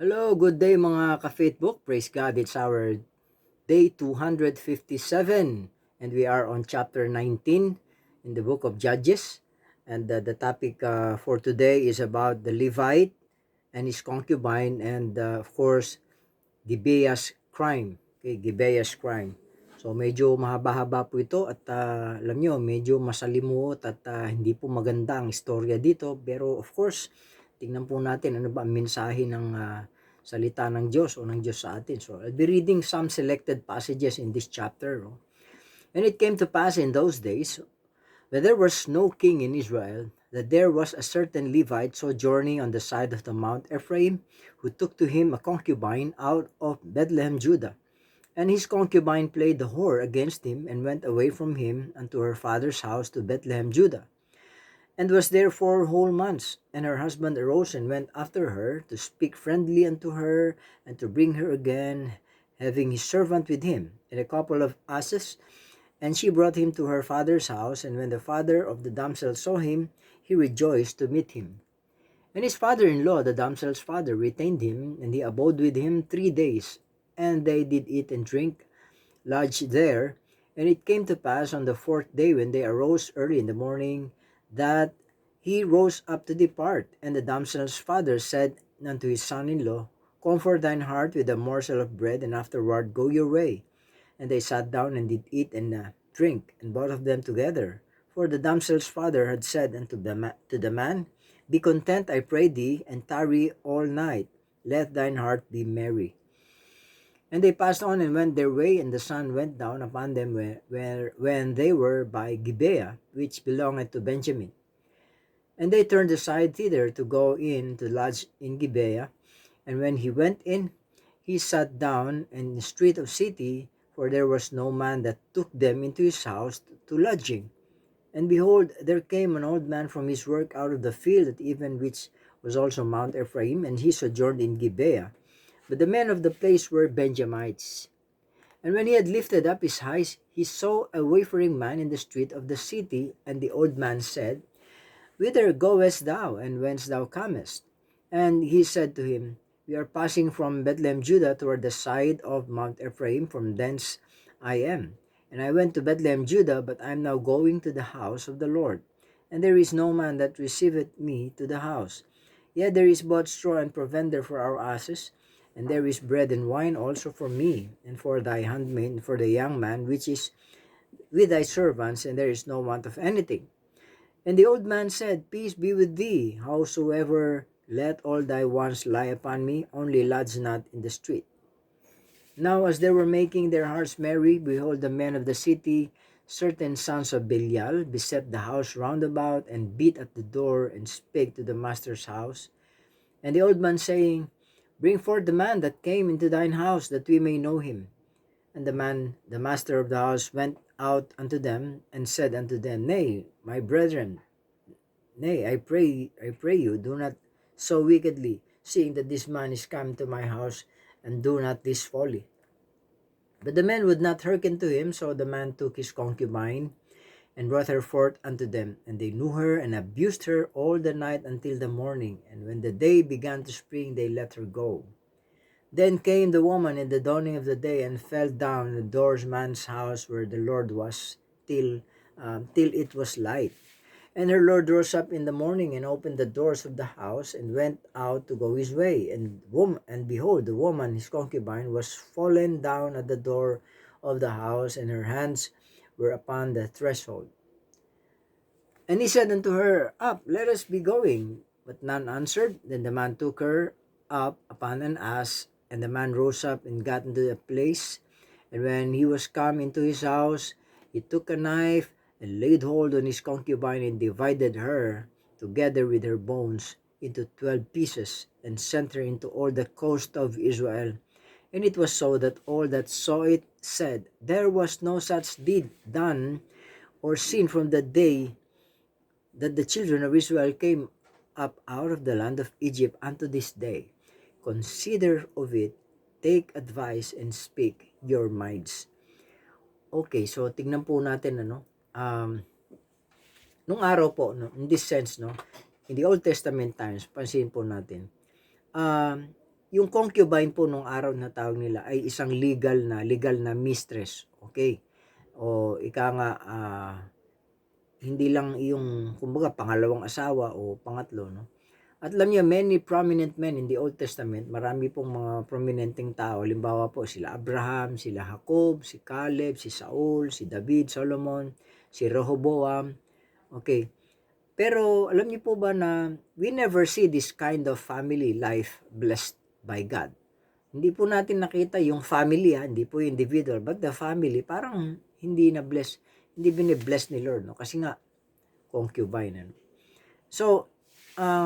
Hello, good day mga ka-Faithbook. Praise God, it's our day 257 and we are on chapter 19 in the book of Judges. And the topic for today is about the Levite and his concubine and of course, Gibeah's crime. Okay, Gibeah's crime. So medyo mahaba-haba po ito at alam nyo, medyo masalimuot at hindi po maganda ang istorya dito. Pero of course, tingnan po natin ano ba ang mensahe ng salita ng Diyos o ng Diyos sa atin. So I'll be reading some selected passages in this chapter. No? And it came to pass in those days, when there was no king in Israel, that there was a certain Levite sojourning on the side of the Mount Ephraim, who took to him a concubine out of Bethlehem, Judah. And his concubine played the whore against him, and went away from him unto her father's house to Bethlehem, Judah, and was there 4 whole months. And her husband arose and went after her, to speak friendly unto her, and to bring her again, having his servant with him, and a couple of asses. And she brought him to her father's house, and when the father of the damsel saw him, he rejoiced to meet him. And his father-in-law, the damsel's father, retained him, and he abode with him 3 days. And they did eat and drink, lodged there. And it came to pass on the 4th day, when they arose early in the morning, that he rose up to depart. And the damsel's father said unto his son-in-law, Comfort thine heart with a morsel of bread, and afterward go your way. And they sat down and did eat and drink, and both of them together. For the damsel's father had said unto the man, Be content, I pray thee, and tarry all night. Let thine heart be merry. And they passed on and went their way, and the sun went down upon them when they were by Gibeah, which belongeth to Benjamin. And they turned aside thither to go in to lodge in Gibeah. And when he went in, he sat down in the street of city, for there was no man that took them into his house to lodging. And behold, there came an old man from his work out of the field at even, which was also Mount Ephraim, and he sojourned in Gibeah. But the men of the place were Benjamites. And when he had lifted up his eyes, he saw a wayfaring man in the street of the city. And the old man said, Whither goest thou, and whence thou comest? And he said to him, We are passing from Bethlehem, Judah, toward the side of Mount Ephraim, from thence I am. And I went to Bethlehem, Judah, but I am now going to the house of the Lord. And there is no man that receiveth me to the house. Yet there is but straw and provender for our asses, and there is bread and wine also for me, and for thy handmaid, and for the young man which is with thy servants, and there is no want of anything. And the old man said, Peace be with thee, howsoever, let all thy wants lie upon me, only lodge not in the street. Now as they were making their hearts merry, behold, the men of the city, certain sons of Belial, beset the house round about, and beat at the door, and spake to the master's house. And the old man saying, Bring forth the man that came into thine house, that we may know him. And the master of the house, went out unto them, and said unto them, Nay, my brethren, nay, I pray you, do not so wickedly, seeing that this man is come to my house, and do not this folly. But the men would not hearken to him, so the man took his concubine, and brought her forth unto them. And they knew her, and abused her all the night until the morning. And when the day began to spring, they let her go. Then came the woman in the dawning of the day, and fell down in the doorman's house where the Lord was, till it was light. And her Lord rose up in the morning, and opened the doors of the house, and went out to go his way. And behold, the woman, his concubine, was fallen down at the door of the house, and her hands were upon the threshold. And he said unto her, Up, let us be going. But none answered. Then the man took her up upon an ass, and the man rose up and got into the place. And when he was come into his house, he took a knife, and laid hold on his concubine, and divided her, together with her bones, into 12 pieces, and sent her into all the coast of Israel. And it was so that all that saw it said, There was no such deed done or seen from the day that the children of Israel came up out of the land of Egypt unto this day. Consider of it, take advice, and speak your minds. Okay, so tignan po natin nung araw po, in this sense, in the Old Testament times, pansin po natin, um, yung concubine po nung araw na tawag nila ay isang legal na mistress. Okay? O ika nga, hindi lang yung kumbaga pangalawang asawa o pangatlo, no? At alam niyo, many prominent men in the Old Testament, marami pong mga prominenteng tao. Halimbawa po, sila Abraham, sila Jacob, si Caleb, si Saul, si David, Solomon, si Rehoboam. Okay. Pero alam niyo po ba na we never see this kind of family life blessed by God. Hindi po natin nakita yung family, hindi po yung individual, but the family parang hindi na bless, hindi bine-bless ni Lord, no? Kasi nga concubine, ano? So,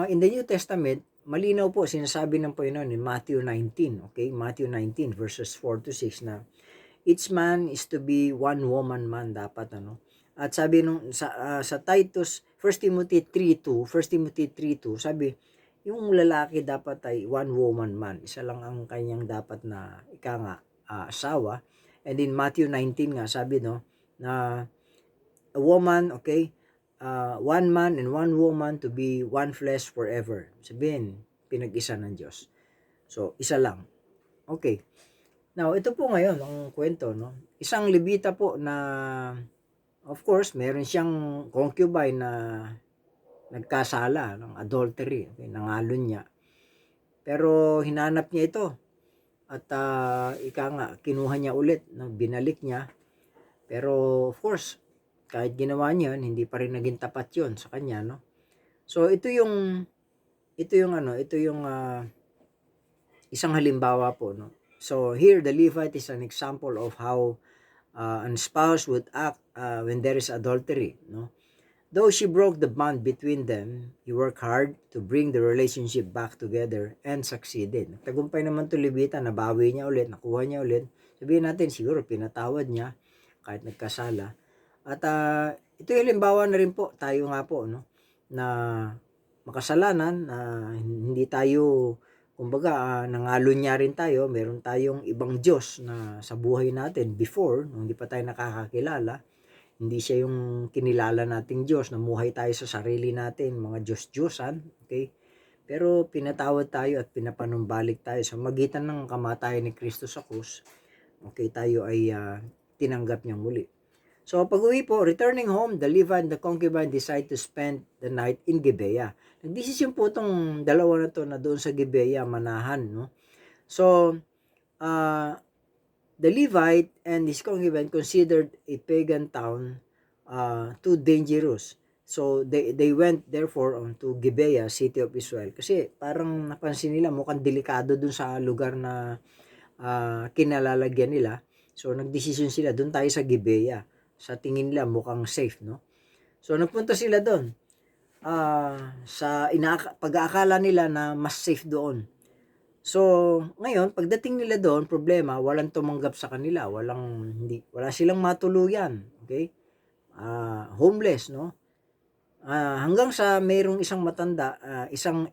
in the New Testament, malinaw po sinasabi ng Panginoon in Matthew 19, okay? Matthew 19 verses 4 to 6 na each man is to be one woman man dapat, ano? At sabi nung sa Titus, 1 Timothy 3:2, sabi, yung lalaki dapat ay one woman man. Isa lang ang kanyang dapat na asawa. And in Matthew 19 nga sabi, no, na a woman, okay, one man and one woman to be one flesh forever. Sabihin, pinag-isa ng Diyos. So, isa lang. Okay. Now, ito po ngayon ang kwento, no? Isang Levita po na, of course, meron siyang concubine na nagkasala ng adultery. Okay, nangalon niya. Pero hinanap niya ito. At kinuha niya ulit, binalik niya. Pero of course, kahit ginawa niya yun, hindi pa rin naging tapat yun sa kanya, no? So ito yung isang halimbawa po, no? So here the Levite is an example of how an spouse would act when there is adultery, no? Though she broke the bond between them, he worked hard to bring the relationship back together and succeeded. Nagtagumpay naman to Levita, nabawi niya ulit, nakuha niya ulit. Sabihin natin, siguro pinatawad niya kahit nagkasala. At ito yung halimbawa na rin po, tayo nga po, no, na makasalanan, hindi tayo, kumbaga, nangalo niya rin tayo, meron tayong ibang Diyos na sa buhay natin before, nung hindi pa tayo nakakakilala. Hindi siya yung kinilala nating Diyos, namuhay tayo sa sarili natin, mga Diyos-Diyosan, okay? Pero pinatawad tayo at pinapanumbalik tayo sa magitan ng kamatayan ni Kristo sa krus. Okay, tayo ay tinanggap niyang muli. So pag-uwi po, returning home, the Levite and the concubine decide to spend the night in Gibeah. Nagdesisyon po itong dalawa na to na doon sa Gibeah manahan, no? So, the Levite and his concubine considered a pagan town too dangerous. So they went therefore on to Gibeah, city of Israel. Kasi parang napansin nila mukhang delikado dun sa lugar na kinalalagyan nila. So nagdesisyon sila, dun tayo sa Gibeah. Sa tingin nila mukhang safe, no? So nagpunta sila doon. Pag-aakala nila na mas safe doon. So, ngayon, pagdating nila doon, problema, walang tumanggap sa kanila, wala silang matuluyan, okay? Homeless, no? Hanggang sa mayroong isang matanda, isang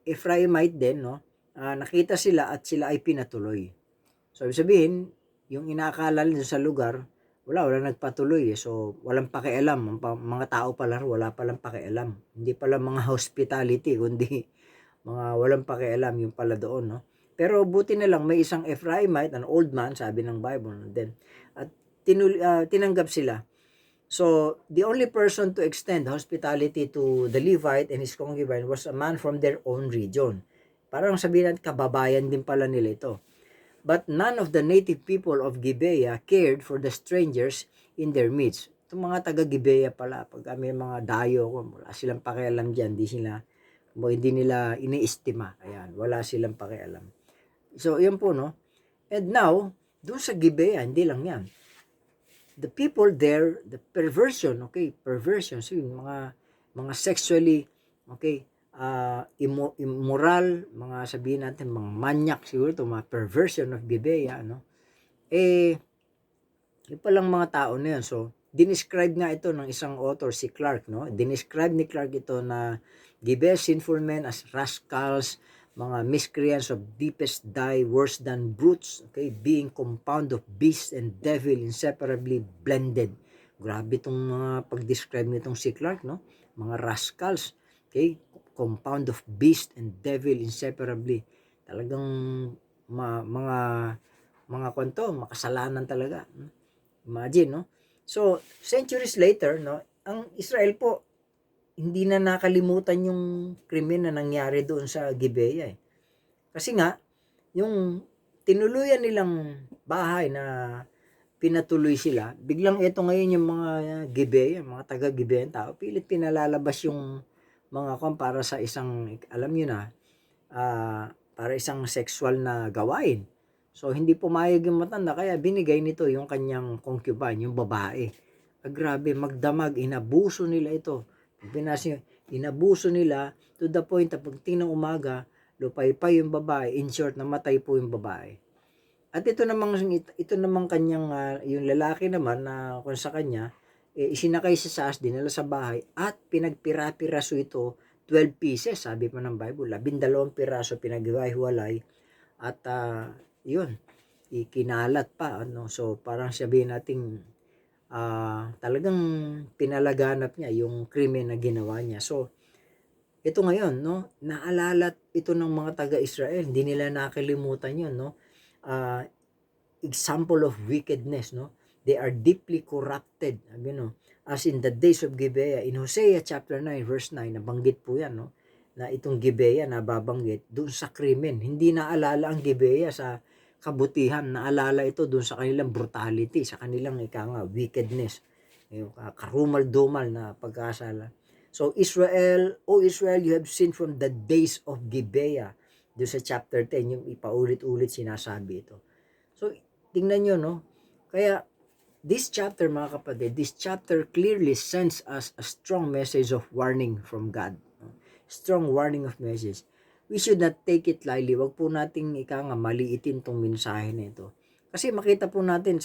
Ephraimite din, no? Nakita sila at sila ay pinatuloy. So, ibig sabihin, yung inaakala nila sa lugar, wala nagpatuloy eh. So, walang pakialam. Mga tao pala, wala palang pakialam. Hindi pala mga hospitality, kundi mga walang pakialam yung pala doon, no? Pero buti na lang may isang Ephraimite, an old man, sabi ng Bible, then at tinanggap sila. So the only person to extend hospitality to the Levite and his concubine was a man from their own region. Parang sabihin natin, kababayan din pala nila ito. But none of the native people of Gibeah cared for the strangers in their midst. Itong mga taga Gibeah pala, pag may mga dayo, wala silang pakialam dyan, hindi nila iniestima. Ayan, wala silang pakialam. So, yun po, no? And now, doon sa Gibeah, hindi lang yan. The people there, the perversion, okay? Perversion. So, yung mga sexually, okay? Immoral, mga sabihin natin, mga manyak siguro ito, mga perversion of Gibeah, no? Yung palang mga tao na yun. So, dinescribe nga ito ng isang author, si Clark, no? Dinescribe ni Clark ito na Gibeah's sinful men as rascals, mga miscreants of deepest dye, worse than brutes, okay? Being compound of beast and devil, inseparably blended. Grabe itong mga pag-describe nitong si Clark, no? Mga rascals, okay? Compound of beast and devil, inseparably. Talagang mga kwento, makasalanan talaga. Imagine, no? So, centuries later, no, ang Israel po, hindi na nakalimutan yung krimen na nangyari doon sa Gibeah. Kasi nga, yung tinuluyan nilang bahay na pinatuloy sila, biglang ito ngayon yung mga Gibeah, mga taga-Gibeah tao, pilit pinalalabas yung mga para sa isang, alam nyo na, para isang sexual na gawain. So, hindi pumayag yung matanda, kaya binigay nito yung kanyang concubine, yung babae. Grabe, magdamag, inabuso nila ito. Pinasi, inabuso nila to the point na pagting ng umaga, lupay-pay yung babae, in short, namatay po yung babae. At ito namang kanyang, yung lalaki naman na kung sa kanya, isinakay sa saas, dinala sa bahay, at pinagpira-piraso ito 12 pieces, sabi pa ng Bible, 12 piraso pinaghiwa-hiwalay, at yun, ikinalat pa, ano. So parang sabihin natin, talagang pinalaganap niya yung krimen na ginawa niya. So ito ngayon, no, naalala ito ng mga taga-Israel, hindi nila nakalimutan yun, no. Ah, Example of wickedness, no? They are deeply corrupted, as in the days of Gibeah. In Hosea chapter 9 verse 9, nabanggit po yan, no? Na itong Gibeah na babanggit doon sa krimen. Hindi naalala ang Gibeah sa kabutihan, naalala ito doon sa kanilang brutality, sa kanilang wickedness, yung karumal-dumal na pagkasala. So Israel, O Israel, you have sinned from the days of Gibeah. Doon sa chapter 10, yung ipaulit-ulit sinasabi ito. So tingnan nyo, no? Kaya this chapter, mga kapatid, this chapter clearly sends us a strong message of warning from God. Strong warning of message. We should not take it lightly. Wag po nating maliitin tong mensahe na ito. Kasi makita po natin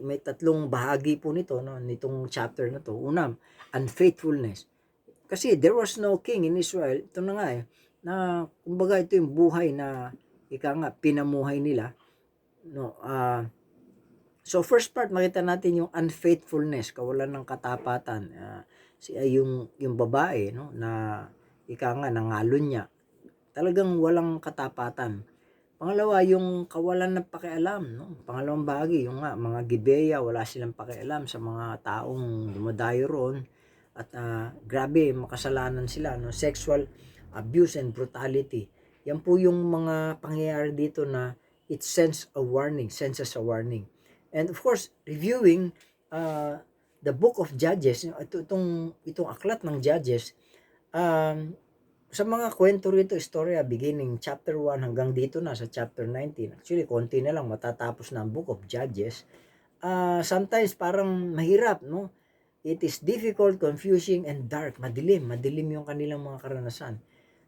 may tatlong bahagi po nito, no, nitong chapter na to. Una, unfaithfulness. Kasi there was no king in Israel. Ito na nga na kumbaga ito yung buhay na pinamuhay nila, no. So first part, makita natin yung unfaithfulness, kawalan ng katapatan. Yung babae, no, na nangalon niya. Talagang walang katapatan. Pangalawa, yung kawalan ng pakialam, no. Pangalawang bahagi, yung mga Gibeah, wala silang pakialam sa mga taong dumadayo roon. At grabe, makasalanan sila, no. Sexual abuse and brutality. Yan po yung mga pangyayari dito na it sends us a warning. And of course, reviewing the book of Judges, itong aklat ng Judges, um, sa mga kwento rito, istorya, beginning chapter 1 hanggang dito na sa chapter 19, actually, konti na lang matatapos na ang book of Judges. Sometimes parang mahirap, no? It is difficult, confusing, and dark. Madilim yung kanilang mga karanasan.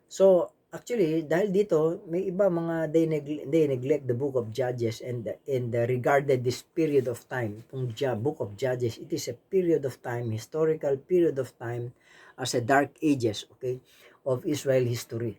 So, actually, dahil dito, may iba mga they neglect the book of Judges and regarded this period of time, itong book of Judges, it is a period of time, historical period of time, as a dark ages, okay, of Israel history.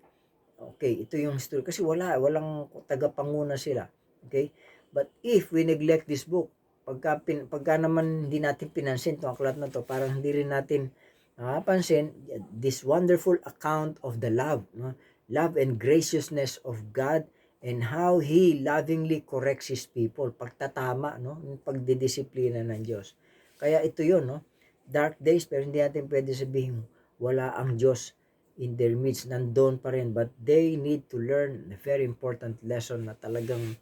Okay, ito yung history. Kasi walang tagapanguna sila. Okay? But if we neglect this book, pagka naman hindi natin pinansin itong aklat na to, parang hindi rin natin napansin this wonderful account of the love, no? Love and graciousness of God and how He lovingly corrects His people. Pagtatama, no? Yung pagdidisiplina ng Diyos. Kaya ito yun, no? Dark days, pero hindi natin pwede sabihin wala ang Diyos in their midst. Nandun pa rin, but they need to learn a very important lesson na talagang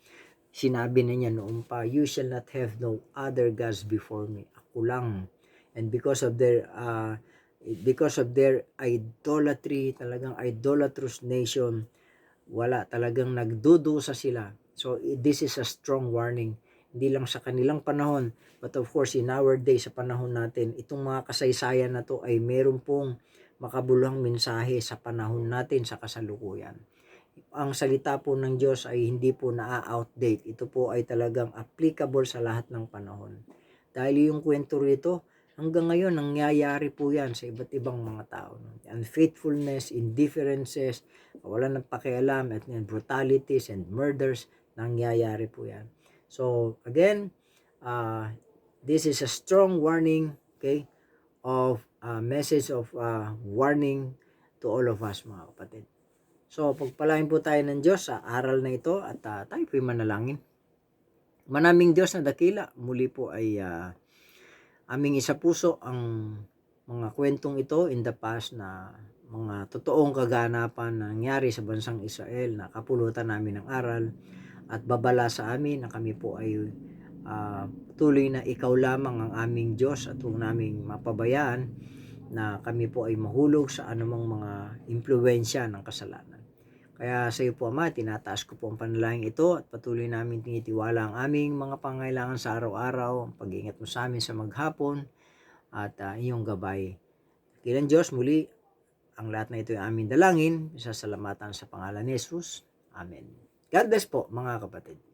sinabi na niya noon pa, you shall not have no other gods before me. Ako lang. And because of their idolatry, talagang idolatrous nation, wala, talagang nagdudusa sila. So this is a strong warning, hindi lang sa kanilang panahon, but of course in our day, sa panahon natin, itong mga kasaysayan na to ay meron pong makabuluhang mensahe sa panahon natin sa kasalukuyan. Ang salita po ng Diyos ay hindi po na-outdate. Ito po ay talagang applicable sa lahat ng panahon. Dahil yung kwento rito, hanggang ngayon, nangyayari po yan sa iba't ibang mga tao. Unfaithfulness, indifferences, wala ng pakialam, at brutalities and murders, nangyayari po yan. So, again, this is a strong warning, okay, of a message of warning to all of us, mga kapatid. So, pagpalain po tayo ng Diyos sa aral na ito at tayo po'y manalangin. Manaming Diyos na dakila, muli po ay aming isapuso ang mga kwentong ito in the past na mga totoong kaganapan na nangyari sa bansang Israel na kapulutan namin ng aral at babala sa amin na kami po ay patuloy na ikaw lamang ang aming Diyos at huwag naming mapabayaan na kami po ay mahulog sa anumang mga impluensya ng kasalanan. Kaya sa iyo po, Ama, tinataas ko po ang panalangin ito at patuloy namin tinitiwala ang aming mga pangailangan sa araw-araw, ang pag-iingat mo sa amin sa maghapon at iyong gabay. Dakilang Diyos, muli, ang lahat na ito ay aming dalangin, sasalamatan sa pangalan ni Jesus. Amen. God bless po, mga kapatid.